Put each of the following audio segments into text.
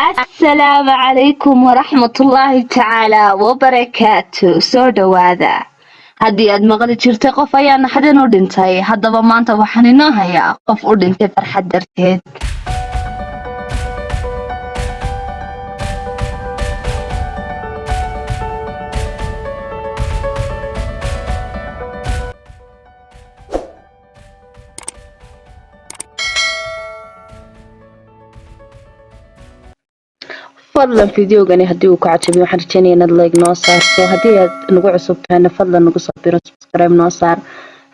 السلام عليكم ورحمة الله تعالى وبركاته. soo dhawaada. haddii aad maqli jirtay qof ayaa naxdin u dhintay, haddaba maanta waxaan inoo hayaa qof u dhintay farxad darteed. fadlan fideogani haddii uu ku cajabiyo waxaan rajeynayaa inaad like noo saarto. haddii aad nagu cusub tahayna fadlan nagu soo biro subscribe noo saar.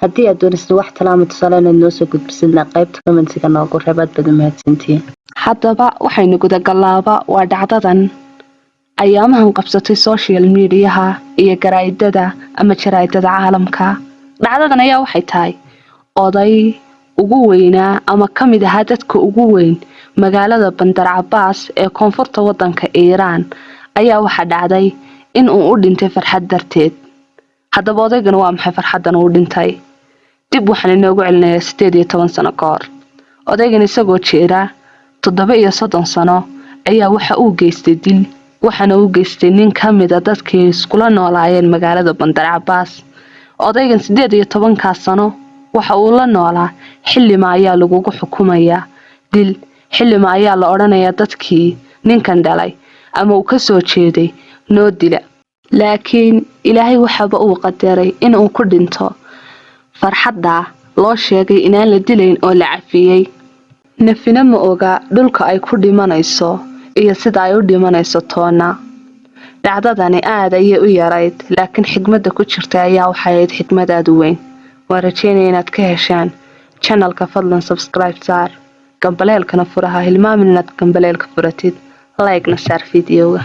haddii aad doonaysid wax talaamo tusaale inaad noo soo gudbisidna qaybta commentiga noogu reeb, aad baad u mahadsantihiin. haddaba waxaynu gudagalaaba waa dhacdadan ayaamahan qabsatay social mediaha iyo garaa'idada ama jaraa'idada caalamka. dhacdadan ayaa waxay tahay oday ugu weynaa ama ka mid ahaa dadka ugu weyn magaalada Bandar Abbas ee koonfurta wadanka Iiraan ayaa waxa dhacday in uu u dhintay farxad darteed. haddaba odaygana waa maxay farxadan uu dhintay? dib waxaan inoogu celinayaa 18 sano ka hor. odaygan isagoo jira 37 sano ayaa waxa uu geystay dil, waxaana uu geystay nin ka mid ah dadkii iskula noolaayeen magaalada Bandar Abbas. odaygan 18 sano waxa uu la noolaa xillima ayaa lagu xukumayaa dil, xillima ayaa la oranayaa dadkii ninkan dhalay ama uu ka soo jeeday noo dila. laakiin ilaahay waxaba uu qadaray in uu ku dhinto farxadda loo sheegay inaan la dilayn oo la cafiyay. nafina ma oga dhulka ay ku dhimanayso iyo sida ay u dhimanayso toona. dhacdadani aad ayay u yarayd, laakiin xigmadda ku jirta ayaa waxay ahayd xigmad aad u weyn. waan rajeynayaa inaad ka heshaan channelka. fadlan subscribe saar, gambaleelkana furaha hilmaamin inaad gambaleelka furatid, like na saar fideoga.